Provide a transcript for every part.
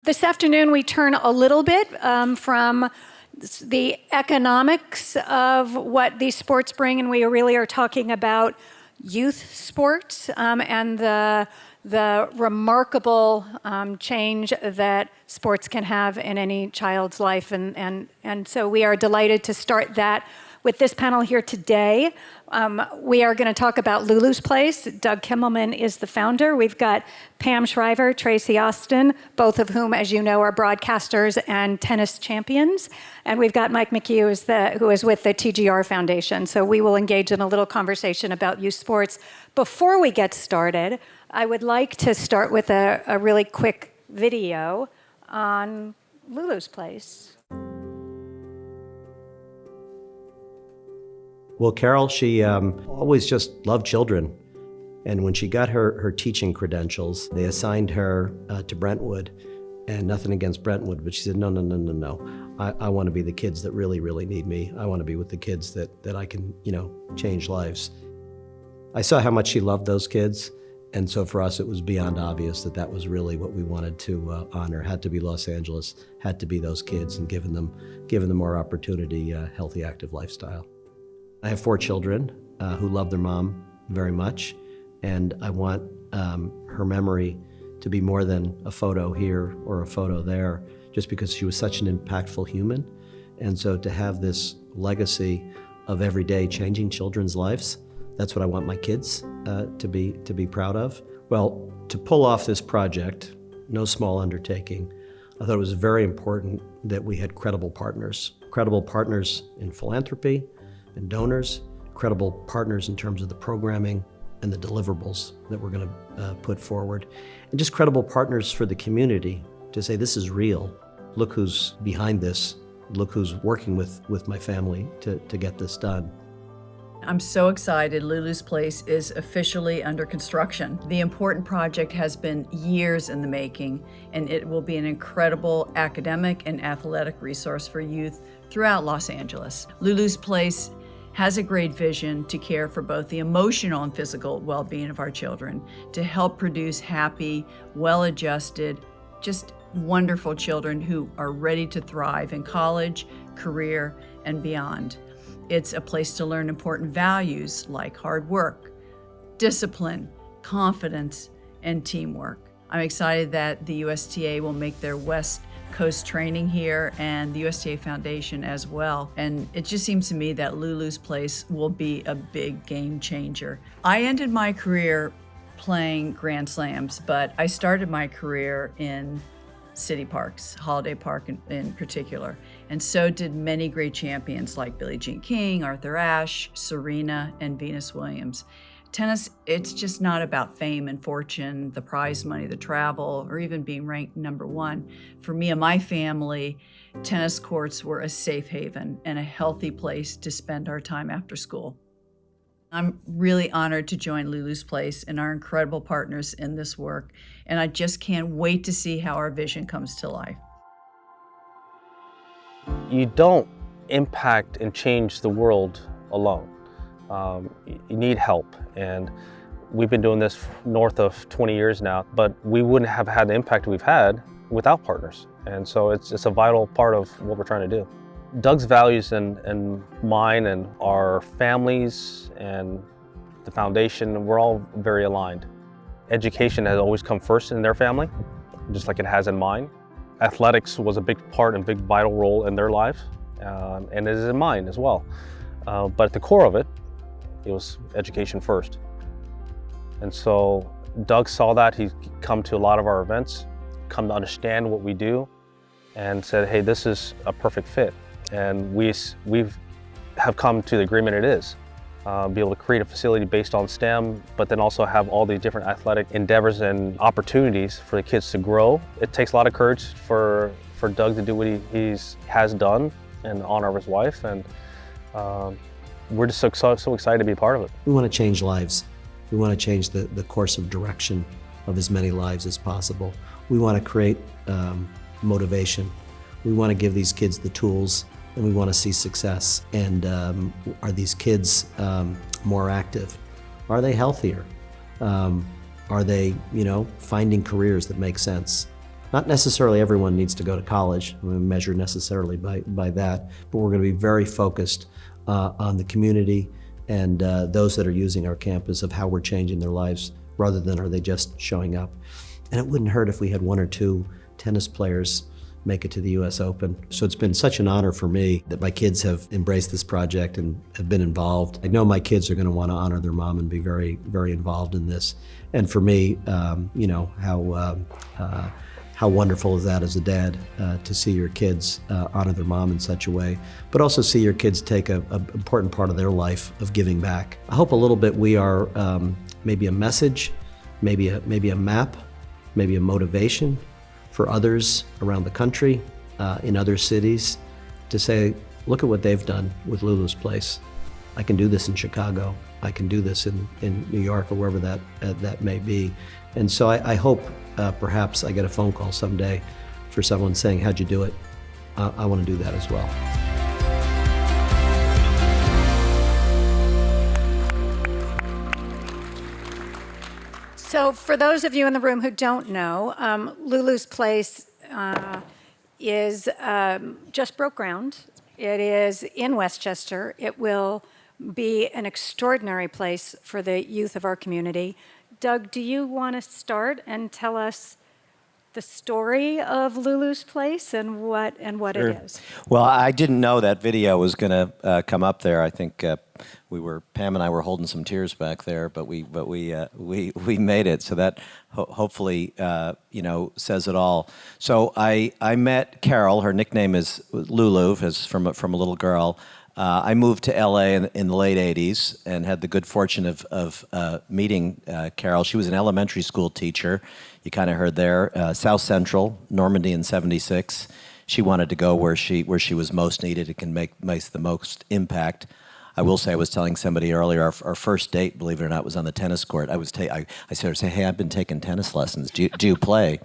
This afternoon, we turn a little bit from the economics of what these sports bring, and we really are talking about youth sports and the remarkable change that sports can have in any child's life. And so we are delighted to start that with this panel here today. We are going to talk about Lulu's Place. Doug Kimmelman is the founder. We've got Pam Shriver, Tracy Austin, both of whom, as you know, are broadcasters and tennis champions. And we've got Mike McHugh, who is with the TGR Foundation. So we will engage in a little conversation about youth sports. Before we get started, I would like to start with a really quick video on Lulu's Place. Well, Carol, she always just loved children. And when she got her teaching credentials, they assigned her to Brentwood. And nothing against Brentwood, but she said, no. I want to be the kids that really, really need me. I want to be with the kids that I can, change lives. I saw how much she loved those kids. And so for us, it was beyond obvious that was really what we wanted to honor. Had to be Los Angeles, had to be those kids, and giving them more opportunity, healthy, active lifestyle. I have 4 children who love their mom very much, and I want her memory to be more than a photo here or a photo there, just because she was such an impactful human. And so to have this legacy of every day changing children's lives, that's what I want my kids to be proud of. Well, to pull off this project, no small undertaking, I thought it was very important that we had credible partners in philanthropy and donors, credible partners in terms of the programming and the deliverables that we're going to put forward, and just credible partners for the community to say, this is real. Look who's behind this. Look who's working with my family to get this done. I'm so excited. Lulu's Place is officially under construction. The important project has been years in the making, and it will be an incredible academic and athletic resource for youth throughout Los Angeles. Lulu's Place has a great vision to care for both the emotional and physical well-being of our children, to help produce happy, well-adjusted, just wonderful children who are ready to thrive in college, career, and beyond. It's a place to learn important values like hard work, discipline, confidence, and teamwork. I'm excited that the USTA will make their West Coast training here and the USTA Foundation as well. And it just seems to me that Lulu's Place will be a big game changer. I ended my career playing Grand Slams, but I started my career in city parks, Holiday Park in particular. And so did many great champions like Billie Jean King, Arthur Ashe, Serena, and Venus Williams. Tennis, it's just not about fame and fortune, the prize money, the travel, or even being ranked number 1. For me and my family, tennis courts were a safe haven and a healthy place to spend our time after school. I'm really honored to join Lulu's Place and our incredible partners in this work, and I just can't wait to see how our vision comes to life. You don't impact and change the world alone. You need help, and we've been doing this north of 20 years now, but we wouldn't have had the impact we've had without partners. And so it's a vital part of what we're trying to do. Doug's values and mine and our families and the foundation, we're all very aligned. Education has always come first in their family, just like it has in mine. Athletics was a big part and big vital role in their life, and it is in mine as well. But at the core of it, it was education first. And so Doug saw that. He'd come to a lot of our events, come to understand what we do, and said, hey, this is a perfect fit. And we've come to the agreement it is. Be able to create a facility based on STEM, but then also have all these different athletic endeavors and opportunities for the kids to grow. It takes a lot of courage for Doug to do what he has done in honor of his wife, and we're just so excited to be a part of it. We want to change lives. We want to change the course of direction of as many lives as possible. We want to create motivation. We want to give these kids the tools, and we want to see success. And are these kids more active? Are they healthier? Are they, finding careers that make sense? Not necessarily everyone needs to go to college. We measure necessarily by that, but we're going to be very focused on the community and those that are using our campus of how we're changing their lives rather than are they just showing up. And it wouldn't hurt if we had 1 or 2 tennis players make it to the US Open. So it's been such an honor for me that my kids have embraced this project and have been involved. I know my kids are going to want to honor their mom and be very, very involved in this. And for me, you know, how wonderful is that as a dad to see your kids honor their mom in such a way, but also see your kids take an important part of their life of giving back. I hope a little bit we are maybe a message, maybe a map, maybe a motivation for others around the country, in other cities, to say, look at what they've done with Lulu's Place. I can do this in Chicago. I can do this in New York or wherever that may be. And so I hope perhaps I get a phone call someday for someone saying, how'd you do it? I want to do that as well. So for those of you in the room who don't know, Lulu's Place is just broke ground. It is in Westchester. It will be an extraordinary place for the youth of our community. Doug, do you want to start and tell us the story of Lulu's Place and what Sure. it is? Well, I didn't know that video was going to come up there. I think Pam and I were holding some tears back there, but we made it. So that hopefully says it all. So I met Carol. Her nickname is Lulu, is from a little girl. I moved to LA in the late 80s and had the good fortune of meeting Carol. She was an elementary school teacher. You kind of heard there, South Central, Normandy in 76. She wanted to go where she was most needed. It can make the most impact. I will say, I was telling somebody earlier, our first date, believe it or not, was on the tennis court. I said, hey, I've been taking tennis lessons. Do you play?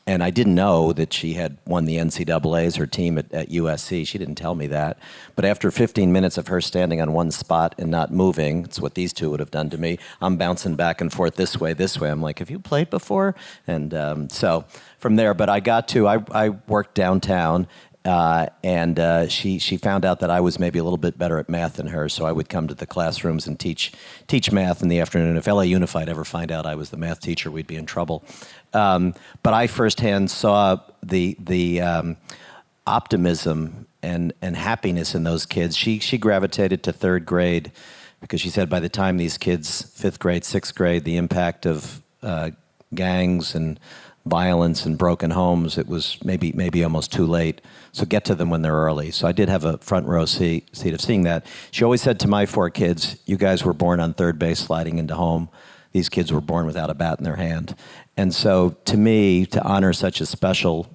And I didn't know that she had won the NCAAs, her team at USC. She didn't tell me that. But after 15 minutes of her standing on one spot and not moving, it's what these two would have done to me. I'm bouncing back and forth this way. I'm like, have you played before? And so from there, but I worked downtown. And she found out that I was maybe a little bit better at math than her, so I would come to the classrooms and teach math in the afternoon. If LA Unified ever find out I was the math teacher, we'd be in trouble. But I firsthand saw the optimism and happiness in those kids. She gravitated to third grade because she said by the time these kids, fifth grade, sixth grade, the impact of gangs and violence and broken homes, it was maybe almost too late. So get to them when they're early. So I did have a front row seat of seeing that. She always said to my 4 kids, you guys were born on third base sliding into home. These kids were born without a bat in their hand. And so to me, to honor such a special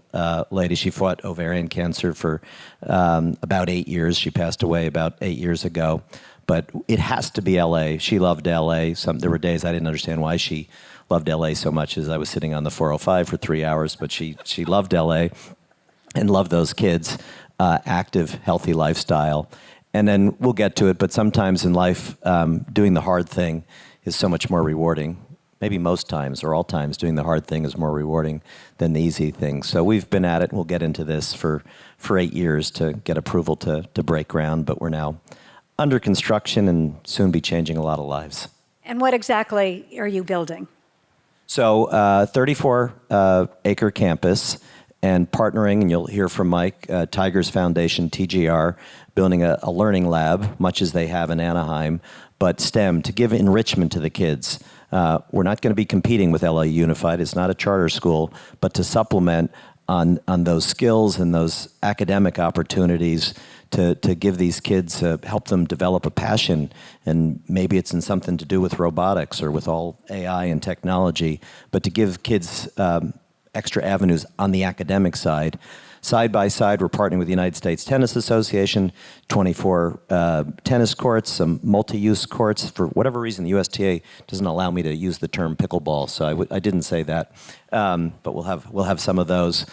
lady, she fought ovarian cancer for about 8 years. She passed away about 8 years ago. But it has to be LA. She loved LA. There were days I didn't understand why she loved LA so much as I was sitting on the 405 for 3 hours, but she loved LA and loved those kids, active, healthy lifestyle. And then we'll get to it, but sometimes in life, doing the hard thing is so much more rewarding. Maybe most times or all times, doing the hard thing is more rewarding than the easy thing. So we've been at it, and we'll get into this for 8 years to get approval to break ground, but we're now under construction and soon be changing a lot of lives. And what exactly are you building? So 34-acre campus and partnering, and you'll hear from Mike, Tigers Foundation, TGR, building a learning lab, much as they have in Anaheim, but STEM, to give enrichment to the kids. We're not going to be competing with LA Unified. It's not a charter school, but to supplement on those skills and those academic opportunities to give these kids, help them develop a passion. And maybe it's in something to do with robotics or with all AI and technology, but to give kids extra avenues on the academic side. Side by side, we're partnering with the United States Tennis Association, 24 tennis courts, some multi-use courts. For whatever reason, the USTA doesn't allow me to use the term pickleball, so I didn't say that. But we'll have some of those.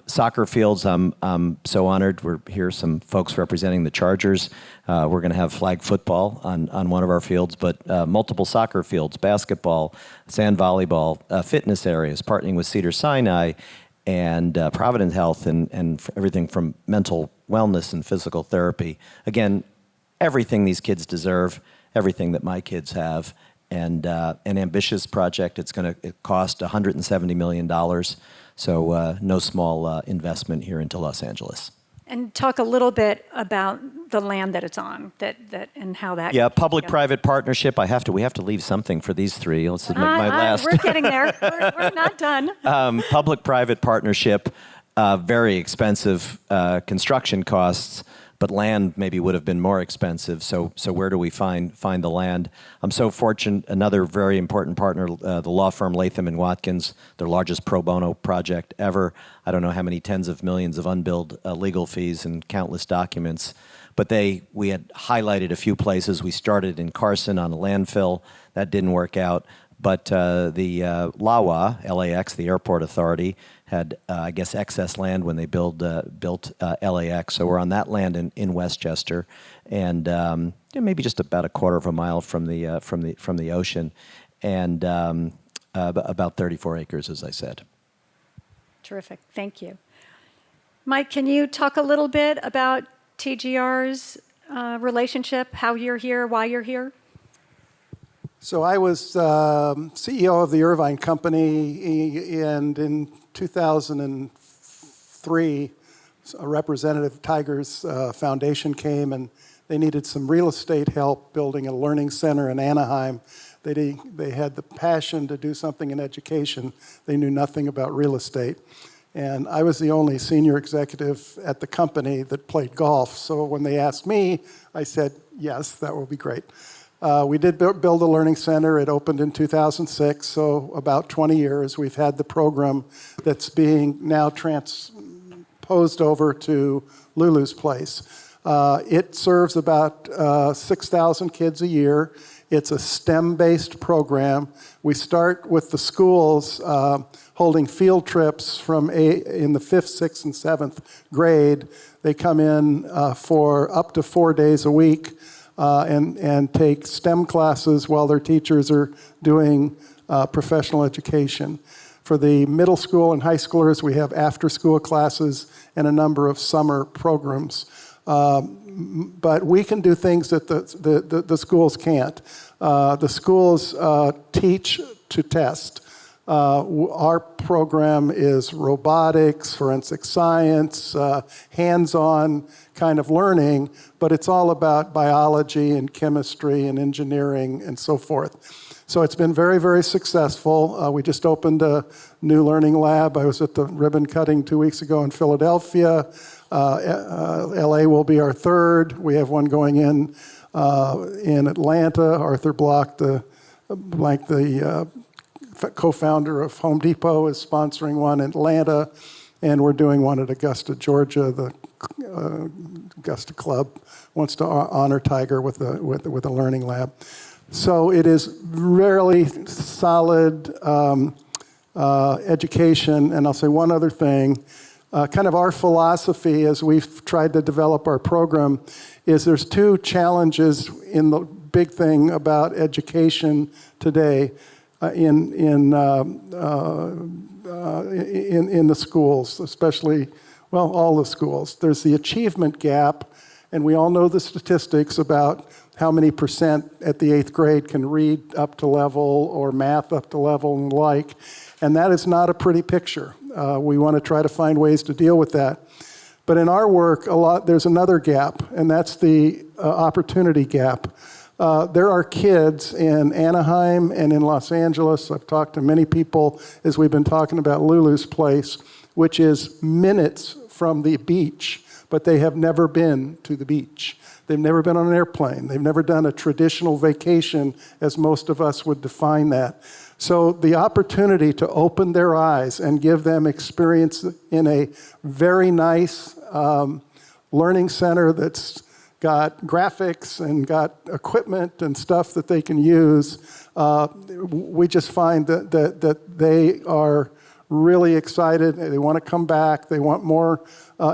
Soccer fields, I'm so honored. We're here, some folks representing the Chargers. We're going to have flag football on one of our fields, but multiple soccer fields, basketball, sand volleyball, fitness areas, partnering with Cedar Sinai. and Provident Health, and everything from mental wellness and physical therapy. Again, everything these kids deserve, everything that my kids have, and an ambitious project. It's going to cost $170 million, so no small investment here into Los Angeles. And talk a little bit about the land that it's on, that and how that. Yeah, public-private partnership. We have to leave something for these three. Let's make my last. We're getting there. We're not done. Public-private partnership. Very expensive construction costs, but land maybe would have been more expensive. So where do we find the land? I'm so fortunate. Another very important partner, the law firm Latham & Watkins, their largest pro bono project ever. I don't know how many tens of millions of unbilled legal fees and countless documents. But we had highlighted a few places. We started in Carson on a landfill. That didn't work out. But the LAWA, LAX, the airport authority, had, I guess, excess land when they built LAX. So we're on that land in Westchester, and maybe just about a quarter of a mile from the ocean, and about 34 acres, as I said. Terrific. Thank you. Mike, can you talk a little bit about TGR's relationship, how you're here, why you're here? So I was CEO of the Irvine Company, and in 2003, a representative of Tigers Foundation came, and they needed some real estate help building a learning center in Anaheim. They had the passion to do something in education. They knew nothing about real estate. And I was the only senior executive at the company that played golf. So when they asked me, I said, yes, that will be great. We did build a learning center. It opened in 2006, so about 20 years. We've had the program that's being now transposed over to Lulu's Place. It serves about 6,000 kids a year. It's a STEM-based program. We start with the schools holding field trips in the 5th, 6th, and 7th grade. They come in for up to 4 days a week. And take STEM classes while their teachers are doing professional education. For the middle school and high schoolers, we have after-school classes and a number of summer programs. But we can do things that the schools can't. The schools teach to test. Our program is robotics, forensic science, hands-on kind of learning, but it's all about biology and chemistry and engineering and so forth. So it's been very, very successful. We just opened a new learning lab. I was at the ribbon cutting 2 weeks ago in Philadelphia. LA will be our third. We have one going in Atlanta. Arthur Block, the co-founder of Home Depot, is sponsoring one in Atlanta, and we're doing one at Augusta, Georgia. The Augusta Club wants to honor Tiger with a learning lab. So it is really solid education. And I'll say one other thing. Kind of our philosophy as we've tried to develop our program is there's two challenges in the big thing about education today. In the schools, especially, well, all the schools. There's the achievement gap, and we all know the statistics about how many percent at the 8th grade can read up to level or math up to level and the like, and that is not a pretty picture. We want to try to find ways to deal with that. But in our work, there's another gap, and that's the opportunity gap. There are kids in Anaheim and in Los Angeles. I've talked to many people as we've been talking about Lulu's Place, which is minutes from the beach, but they have never been to the beach. They've never been on an airplane. They've never done a traditional vacation as most of us would define that. So the opportunity to open their eyes and give them experience in a very nice learning center that's got graphics and got equipment and stuff that they can use. We just find that they are really excited. They want to come back. They want more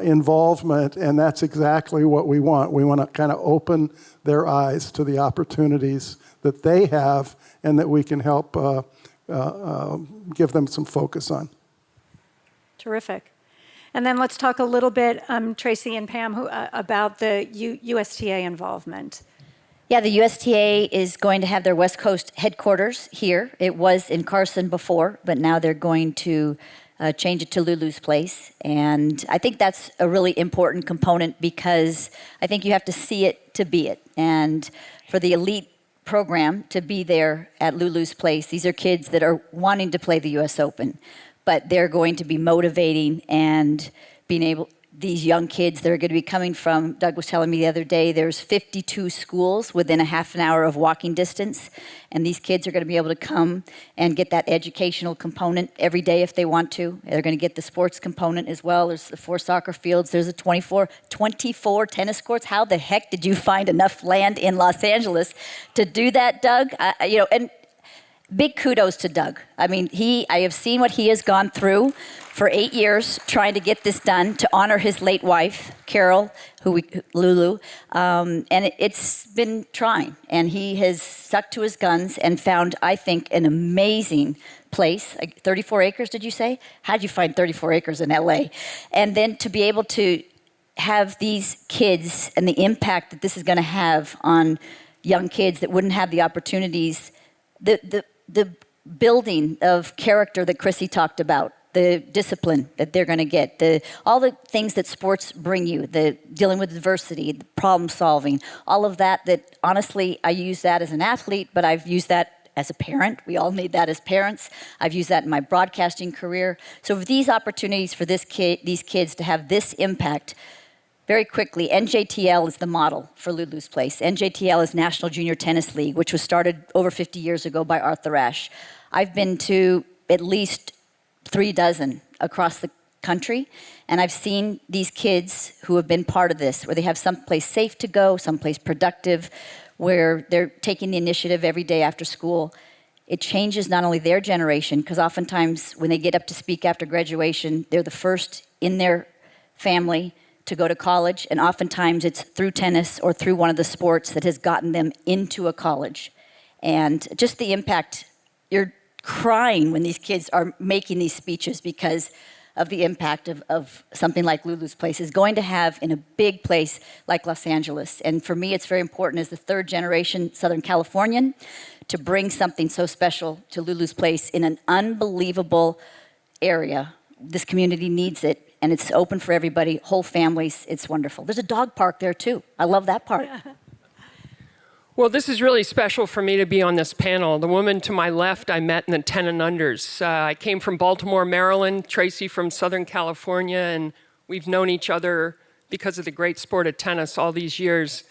involvement, and that's exactly what we want. We want to kind of open their eyes to the opportunities that they have and that we can help give them some focus on. Terrific. And then let's talk a little bit, Tracy and Pam, about the USTA involvement. Yeah, the USTA is going to have their West Coast headquarters here. It was in Carson before, but now they're going to change it to Lulu's Place. And I think that's a really important component because I think you have to see it to be it. And for the elite program to be there at Lulu's Place, these are kids that are wanting to play the US Open, but they're going to be motivating and being able, these young kids that are going to be coming from, Doug was telling me the other day, there's 52 schools within a half an hour of walking distance, and these kids are going to be able to come and get that educational component every day if they want to. They're going to get the sports component as well. There's the 4 soccer fields. There's a 24 tennis courts. How the heck did you find enough land in Los Angeles to do that, Doug? And big kudos to Doug. I mean, I have seen what he has gone through for 8 years trying to get this done to honor his late wife, Carol, Lulu, and it's been trying. And he has stuck to his guns and found, I think, an amazing place. 34 acres, did you say? How'd you find 34 acres in LA? And then to be able to have these kids and the impact that this is going to have on young kids that wouldn't have the opportunities, the building of character that Chrissy talked about, the discipline that they're going to get, all the things that sports bring you, the dealing with diversity, the problem solving, all of that honestly, I use that as an athlete, but I've used that as a parent. We all need that as parents. I've used that in my broadcasting career. So for these opportunities for these kids to have this impact, very quickly, NJTL is the model for Lulu's Place. NJTL is National Junior Tennis League, which was started over 50 years ago by Arthur Ashe. I've been to at least 36 across the country, and I've seen these kids who have been part of this, where they have someplace safe to go, someplace productive, where they're taking the initiative every day after school. It changes not only their generation, because oftentimes when they get up to speak after graduation, they're the first in their family to go to college, and oftentimes it's through tennis or through one of the sports that has gotten them into a college. And just the impact, you're crying when these kids are making these speeches because of the impact of something like Lulu's Place is going to have in a big place like Los Angeles. And for me, it's very important as the 3rd generation Southern Californian to bring something so special to Lulu's Place in an unbelievable area. This community needs it. And it's open for everybody, whole families. It's wonderful. There's a dog park there, too. I love that part. Yeah. Well, this is really special for me to be on this panel. The woman to my left, I met in the 10 and unders. I came from Baltimore, Maryland, Tracy from Southern California, and we've known each other because of the great sport of tennis all these years.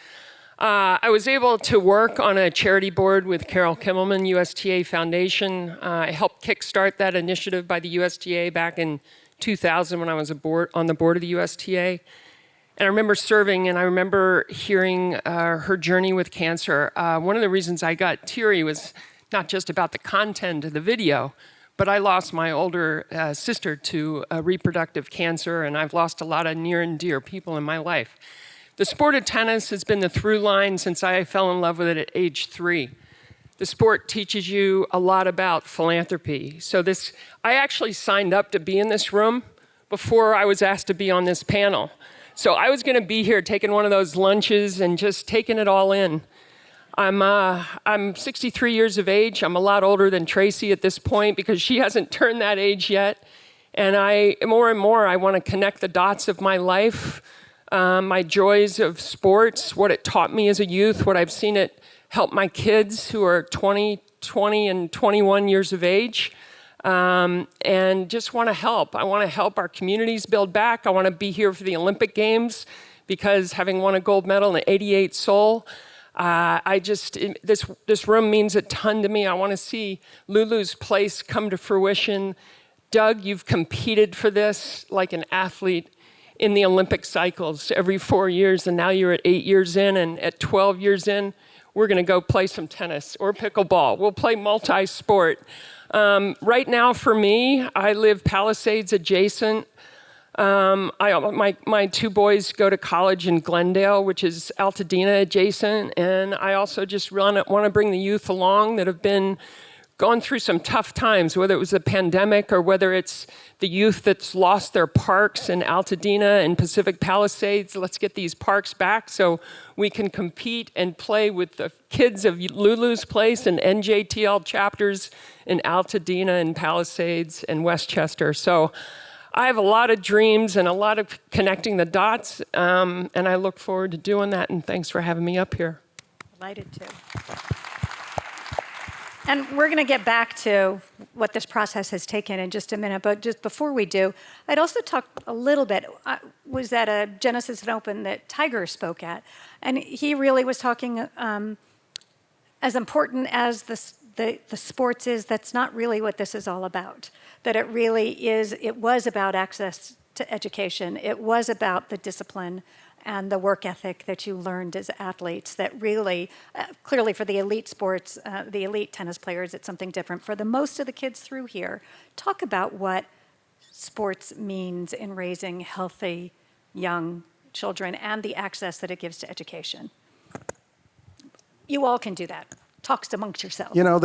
I was able to work on a charity board with Carol Kimmelman, USTA Foundation. I helped kickstart that initiative by the USTA back in 2000 when I was on the board of the USTA. And I remember serving, and I remember hearing her journey with cancer. One of the reasons I got teary was not just about the content of the video, but I lost my older sister to reproductive cancer, and I've lost a lot of near and dear people in my life. The sport of tennis has been the through line since I fell in love with it at age 3. The sport teaches you a lot about philanthropy. So I actually signed up to be in this room before I was asked to be on this panel. So I was going to be here taking one of those lunches and just taking it all in. I'm 63 years of age. I'm a lot older than Tracy at this point because she hasn't turned that age yet. And more and more, I want to connect the dots of my life, my joys of sports, what it taught me as a youth, what I've seen it help my kids who are 20 and 21 years of age, and just want to help. I want to help our communities build back. I want to be here for the Olympic Games because having won a gold medal in '88 Seoul, this room means a ton to me. I want to see Lulu's Place come to fruition. Doug, you've competed for this like an athlete in the Olympic cycles every 4 years, and now you're at 8 years in, and at 12 years in, we're going to go play some tennis or pickleball. We'll play multi-sport. Right now, for me, I live Palisades adjacent. My 2 boys go to college in Glendale, which is Altadena adjacent, and I also just want to bring the youth along that have been gone through some tough times, whether it was the pandemic or whether it's the youth that's lost their parks in Altadena and Pacific Palisades. Let's get these parks back so we can compete and play with the kids of Lulu's Place and NJTL chapters in Altadena and Palisades and Westchester. So I have a lot of dreams and a lot of connecting the dots, and I look forward to doing that, and thanks for having me up here. Delighted to. And we're going to get back to what this process has taken in just a minute, but just before we do, I'd also talk a little bit, was at a Genesis and Open that Tiger spoke at, and he really was talking as important as the sports is, that's not really what this is all about, that it really is, it was about access to education, it was about the discipline and the work ethic that you learned as athletes that really, clearly for the elite sports, the elite tennis players, it's something different. For the most of the kids through here, talk about what sports means in raising healthy young children and the access that it gives to education. You all can do that. Talks amongst yourselves. You know,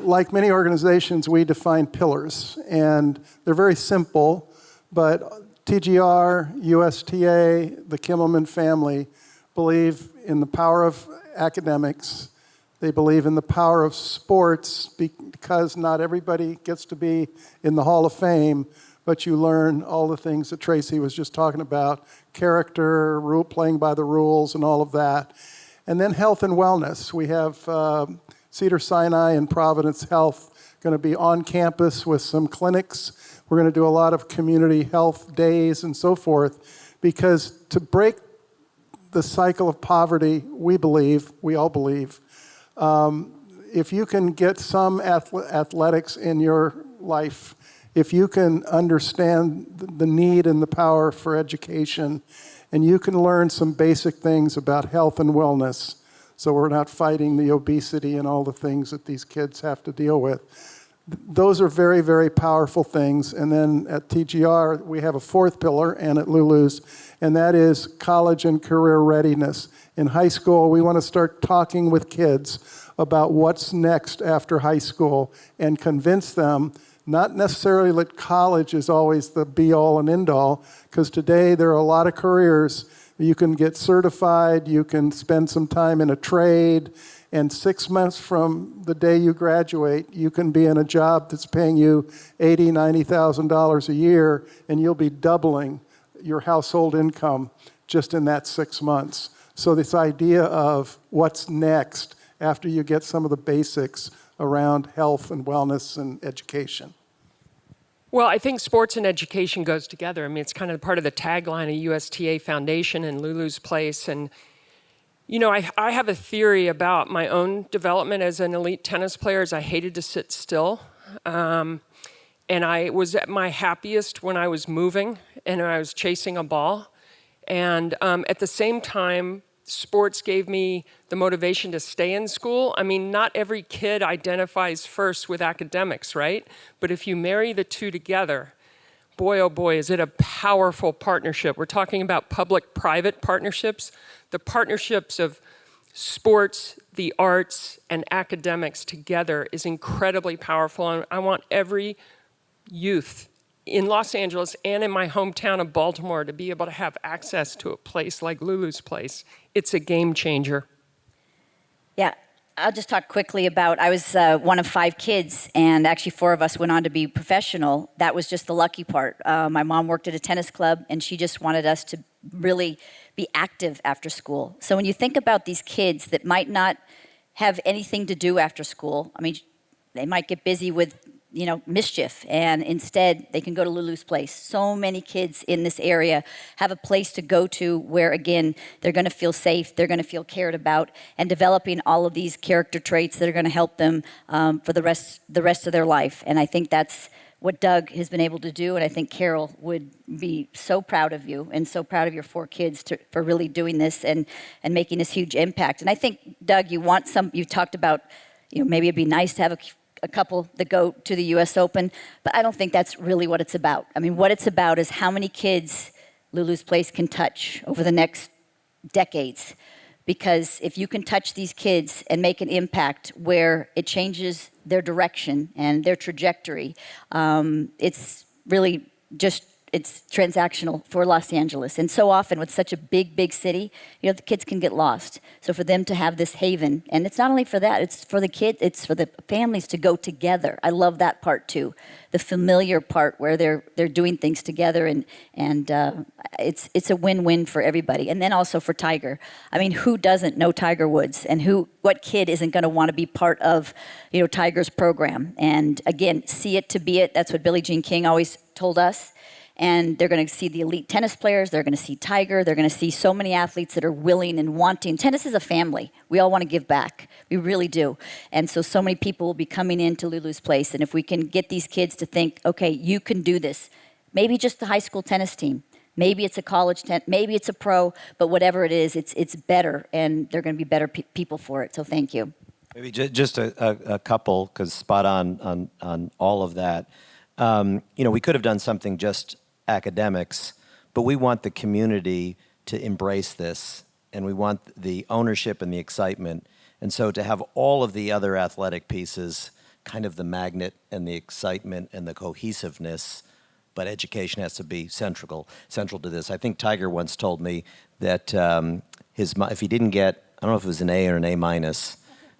like many organizations, we define pillars, and they're very simple, but TGR, USTA, the Kimmelman family believe in the power of academics. They believe in the power of sports because not everybody gets to be in the Hall of Fame, but you learn all the things that Tracy was just talking about, character, playing by the rules, and all of that. And then health and wellness. We have Cedars-Sinai and Providence Health going to be on campus with some clinics. We're going to do a lot of community health days and so forth, because to break the cycle of poverty, we all believe, if you can get some athletics in your life, if you can understand the need and the power for education, and you can learn some basic things about health and wellness, so we're not fighting the obesity and all the things that these kids have to deal with. Those are very, very powerful things. And then at TGR, we have a fourth pillar, and at Lulu's, and that is college and career readiness. In high school, we want to start talking with kids about what's next after high school and convince them not necessarily that college is always the be-all and end-all, because today there are a lot of careers. You can get certified, you can spend some time in a trade, and 6 months from the day you graduate, you can be in a job that's paying you $80,000, $90,000 a year, and you'll be doubling your household income just in that 6 months. So this idea of what's next after you get some of the basics around health and wellness and education. Well, I think sports and education goes together. I mean, it's kind of part of the tagline of USTA Foundation and Lulu's Place. And, you know, I have a theory about my own development as an elite tennis player is I hated to sit still. And I was at my happiest when I was moving and I was chasing a ball. And at the same time, sports gave me the motivation to stay in school. I mean, not every kid identifies first with academics, right? But if you marry the two together, boy, oh boy, is it a powerful partnership. We're talking about public-private partnerships. The partnerships of sports, the arts, and academics together is incredibly powerful. And I want every youth in Los Angeles and in my hometown of Baltimore to be able to have access to a place like Lulu's Place. It's a game changer. Yeah, I'll just talk quickly about, I was one of 5 kids, and actually 4 of us went on to be professional. That was just the lucky part. My mom worked at a tennis club, and she just wanted us to really be active after school. So when you think about these kids that might not have anything to do after school, I mean, they might get busy with mischief, and instead they can go to Lulu's Place. So many kids in this area have a place to go to where, again, they're going to feel safe, they're going to feel cared about, and developing all of these character traits that are going to help them for the rest of their life. And I think that's what Doug has been able to do, and I think Carol would be so proud of you and so proud of your 4 kids for really doing this and making this huge impact. And I think, Doug, you talked about, maybe it'd be nice to have a couple that go to the US Open, but I don't think that's really what it's about. I mean, what it's about is how many kids Lulu's Place can touch over the next decades because if you can touch these kids and make an impact where it changes their direction and their trajectory, it's really just, it's transactional for Los Angeles. And so often with such a big city, you know, the kids can get lost. So for them to have this haven, and it's not only for that, it's for the kids, it's for the families to go together. I love that part too. The familiar part where they're doing things together, and it's a win-win for everybody. And then also for Tiger. I mean, who doesn't know Tiger Woods, and what kid isn't going to want to be part of, you know, Tiger's program? And again, see it to be it. That's what Billie Jean King always told us. And they're going to see the elite tennis players. They're going to see Tiger. They're going to see so many athletes that are willing and wanting. Tennis is a family. We all want to give back. We really do. And so many people will be coming into Lulu's Place. And if we can get these kids to think, okay, you can do this. Maybe just the high school tennis team. Maybe it's a college maybe it's a pro. But whatever it is, it's better. And they're going to be better people for it. So thank you. Maybe just a couple, because spot on all of that. You know, we could have done something just academics, but we want the community to embrace this, and we want the ownership and the excitement. And so to have all of the other athletic pieces, kind of the magnet and the excitement and the cohesiveness, but education has to be central to this. I think Tiger once told me that if he didn't get, I don't know if it was an A or an A minus,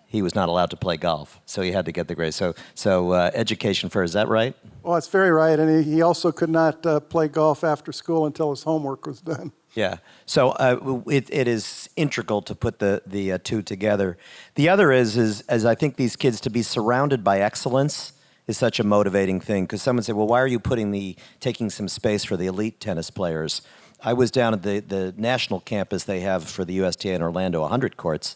he was not allowed to play golf, so he had to get the grade. So education first, is that right? Well, that's very right, and he also could not play golf after school until his homework was done. Yeah, so it is integral to put the two together. The other is I think these kids, to be surrounded by excellence is such a motivating thing, because someone said, well, why are you taking some space for the elite tennis players? I was down at the national campus they have for the USTA in Orlando, 100 courts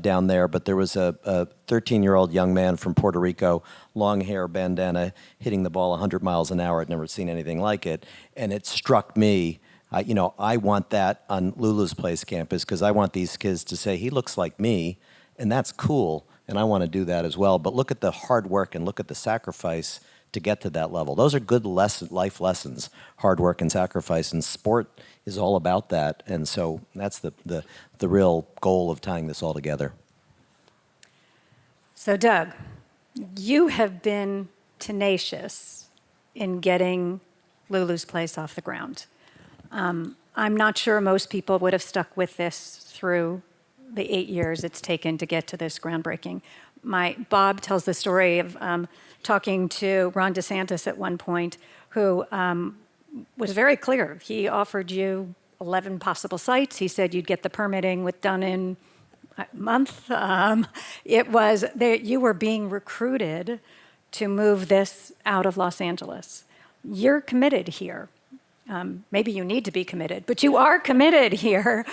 down there, but there was a 13-year-old young man from Puerto Rico, long hair, bandana, hitting the ball 100 miles an hour. I'd never seen anything like it, and it struck me, you know, I want that on Lulu's Place campus, because I want these kids to say, he looks like me, and that's cool, and I want to do that as well. But look at the hard work and look at the sacrifice to get to that level. Those are good life lessons, hard work and sacrifice, and sport is all about that. And so that's the real goal of tying this all together. So Doug, you have been tenacious in getting Lulu's Place off the ground. I'm not sure most people would have stuck with this through the 8 years it's taken to get to this groundbreaking. Bob tells the story of talking to Ron DeSantis at one point, who was very clear. He offered you 11 possible sites. He said you'd get the permitting done in a month. You were being recruited to move this out of Los Angeles. You're committed here. Maybe you need to be committed, but you are committed here.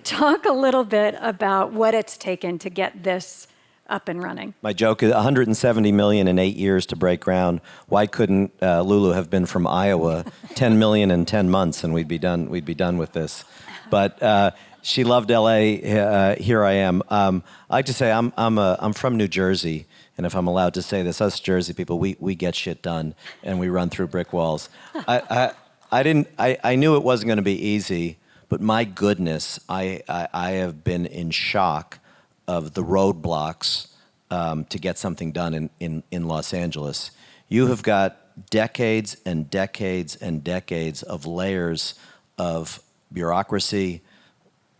Talk a little bit about what it's taken to get this up and running. My joke is $170 million in 8 years to break ground. Why couldn't Lulu have been from Iowa? $10 million in 10 months, and we'd be done with this. But she loved LA. Here I am. I like to say I'm from New Jersey, and if I'm allowed to say this, us Jersey people, we get shit done, and we run through brick walls. I knew it wasn't going to be easy, but my goodness, I have been in shock of the roadblocks to get something done in Los Angeles. You have got decades and decades and decades of layers of bureaucracy,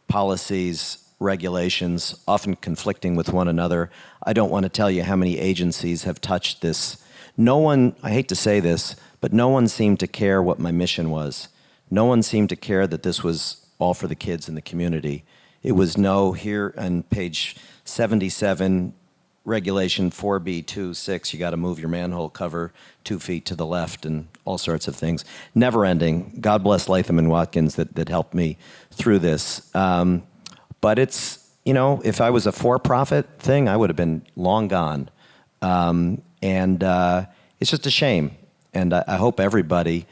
policies, regulations, often conflicting with one another. I don't want to tell you how many agencies have touched this. No one, I hate to say this, but no one seemed to care what my mission was. No one seemed to care that this was all for the kids in the community. It was here on page 77, regulation 4B26, you got to move your manhole cover 2 feet to the left and all sorts of things. Never ending. God bless Latham and Watkins that helped me through this. But it's, if I was a for-profit thing, I would have been long gone. And it's just a shame. And I hope everybody,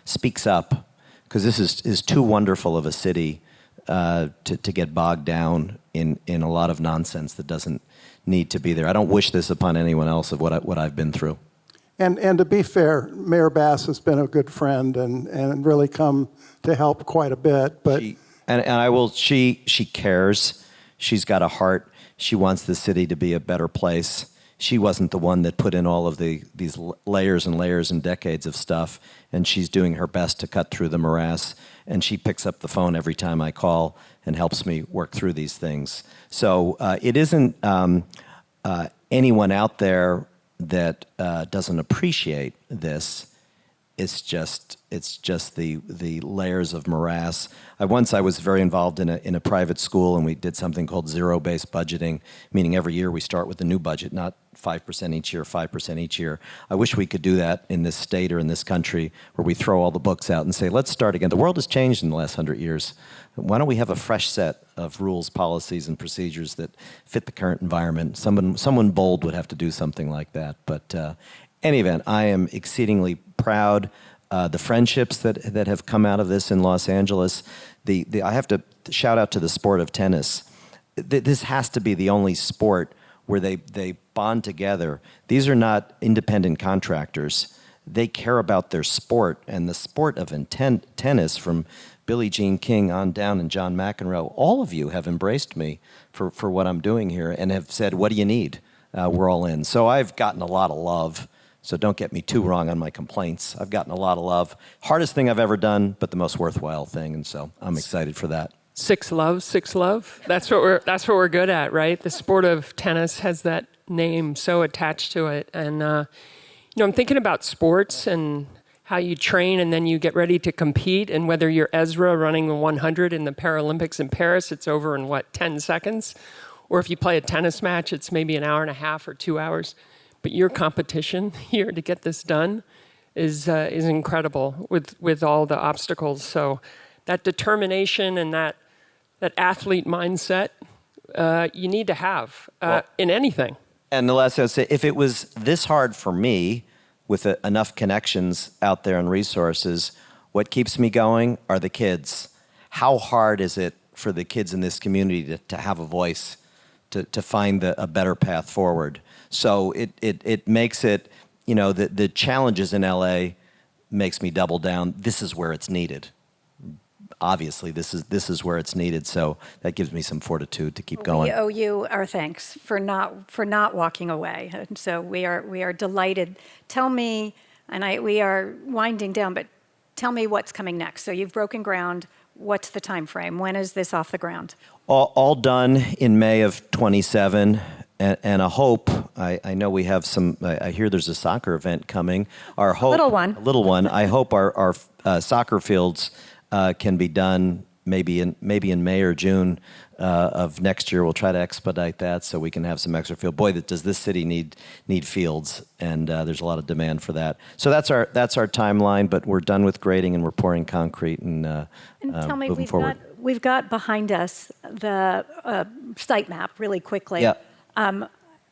speaks up, because this is too wonderful of a city to get bogged down in a lot of nonsense that doesn't need to be there. I don't wish this upon anyone else of what I've been through. And to be fair, Mayor Bass has been a good friend and really come to help quite a bit. But And I will. She cares. She's got a heart. She wants the city to be a better place. She wasn't the one that put in all of these layers and layers and decades of stuff, and she's doing her best to cut through the morass. And she picks up the phone every time I call and helps me work through these things. So it isn't anyone out there that doesn't appreciate this. It's just the layers of morass. I was very involved in a private school, and we did something called zero-based budgeting, meaning every year we start with a new budget, not 5% each year, 5% each year. I wish we could do that in this state or in this country, where we throw all the books out and say, let's start again. The world has changed in the last 100 years. Why don't we have a fresh set of rules, policies, and procedures that fit the current environment? Someone bold would have to do something like that. But any event, I am exceedingly proud. The friendships that have come out of this in Los Angeles. I have to shout out to the sport of tennis. This has to be the only sport where they bond together. These are not independent contractors. They care about their sport, and the sport of tennis, from Billie Jean King on down and John McEnroe, all of you have embraced me for what I'm doing here and have said, what do you need? We're all in. So I've gotten a lot of love. So don't get me too wrong on my complaints. I've gotten a lot of love. Hardest thing I've ever done, but the most worthwhile thing, and so I'm excited for that. Six love. That's what we're good at, right? The sport of tennis has that name so attached to it, and I'm thinking about sports and how you train and then you get ready to compete, and whether you're Ezra running the 100 in the Paralympics in Paris, it's over in 10 seconds, or if you play a tennis match, it's maybe an hour and a half or 2 hours. But your competition here to get this done is incredible with all the obstacles. So that determination and that athlete mindset you need to have in anything. And the last thing I'll say, if it was this hard for me, with enough connections out there and resources, what keeps me going are the kids. How hard is it for the kids in this community to have a voice, to find a better path forward? So it makes it, the challenges in LA makes me double down. This is where it's needed. Obviously, this is where it's needed. So that gives me some fortitude to keep going. We owe you our thanks for not walking away. And so we are delighted. Tell me, we are winding down, but tell me what's coming next. So you've broken ground. What's the time frame? When is this off the ground? All done in May of 27. And a hope, I know we have some, I hear there's a soccer event coming. Our hope, a little one. I hope our soccer fields can be done maybe in May or June of next year. We'll try to expedite that so we can have some extra field. Boy, does this city need fields, and there's a lot of demand for that. So that's our timeline, but we're done with grading and we're pouring concrete and tell me, moving forward. We've got behind us the site map really quickly. Yeah.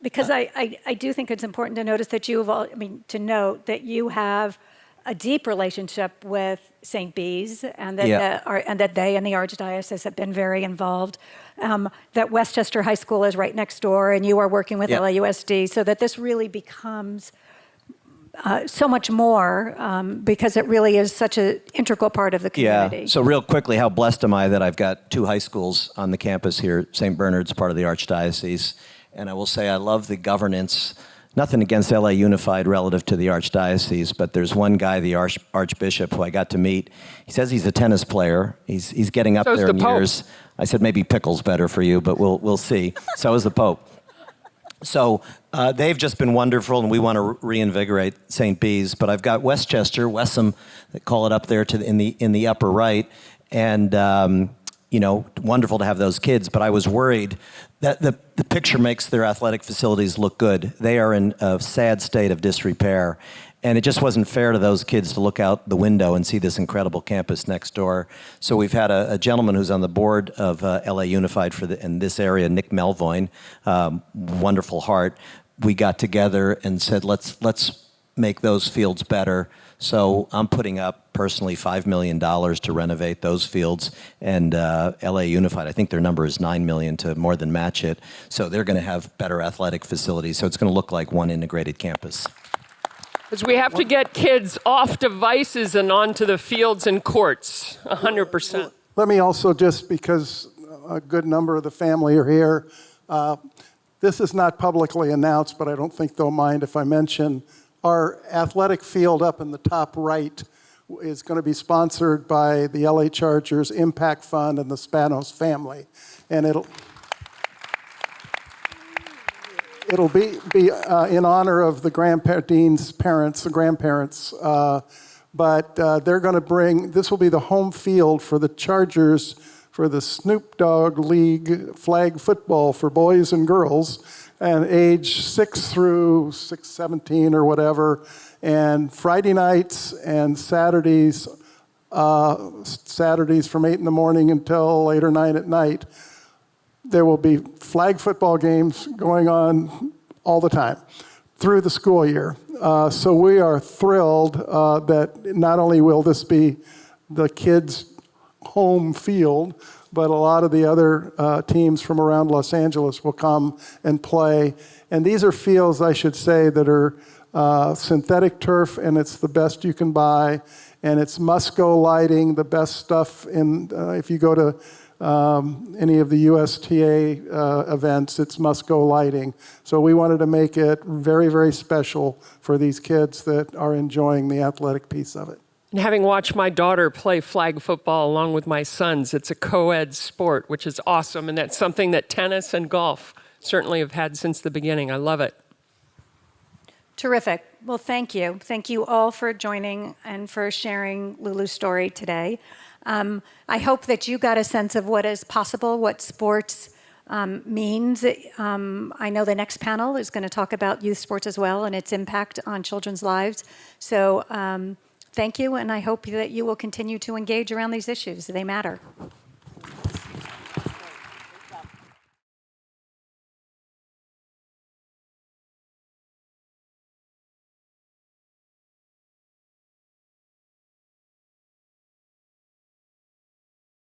Because I do think it's important to notice that to note that you have a deep relationship with St. Bees, and that they and the Archdiocese have been very involved. That Westchester High School is right next door, and you are working with LAUSD, so that this really becomes so much more because it really is such an integral part of the community. Yeah. So real quickly, how blessed am I that I've got 2 high schools on the campus here. St. Bernard's part of the Archdiocese. And I will say I love the governance. Nothing against LA Unified relative to the Archdiocese, but there's one guy, the Archbishop, who I got to meet. He says he's a tennis player. He's getting up there in years. I said maybe pickle's better for you, but we'll see. So is the Pope. So they've just been wonderful, and we want to reinvigorate St. Bees. But I've got Westchester, Wessam, they call it up there in the upper right, and wonderful to have those kids. But I was worried that the picture makes their athletic facilities look good. They are in a sad state of disrepair. And it just wasn't fair to those kids to look out the window and see this incredible campus next door. So we've had a gentleman who's on the board of LA Unified in this area, Nick Melvoin, wonderful heart. We got together and said, let's make those fields better. So I'm putting up personally $5 million to renovate those fields, and LA Unified, I think their number is $9 million to more than match it. So they're going to have better athletic facilities. So it's going to look like one integrated campus. Because we have to get kids off devices and onto the fields and courts, 100%. Let me also, just because a good number of the family are here, this is not publicly announced, but I don't think they'll mind if I mention our athletic field up in the top right is going to be sponsored by the LA Chargers Impact Fund and the Spanos family. And it'll be in honor of the Dean's parents, the grandparents. But they're going to bring, this will be the home field for the Chargers for the Snoop Dogg League flag football for boys and girls, and age 6 through 17 or whatever. And Friday nights and Saturdays from 8 in the morning until 8 or 9 at night, there will be flag football games going on all the time through the school year. So we are thrilled that not only will this be the kids' home field, but a lot of the other teams from around Los Angeles will come and play. And these are fields, I should say, that are synthetic turf, and it's the best you can buy. And it's Musco lighting, the best stuff in, if you go to any of the USTA events, it's Musco lighting. So we wanted to make it very, very special for these kids that are enjoying the athletic piece of it. And having watched my daughter play flag football along with my sons, it's a co-ed sport, which is awesome. And that's something that tennis and golf certainly have had since the beginning. I love it. Terrific. Well, thank you. Thank you all for joining and for sharing Lulu's story today. I hope that you got a sense of what is possible, what sports means. I know the next panel is going to talk about youth sports as well and its impact on children's lives. So thank you, and I hope that you will continue to engage around these issues. They matter.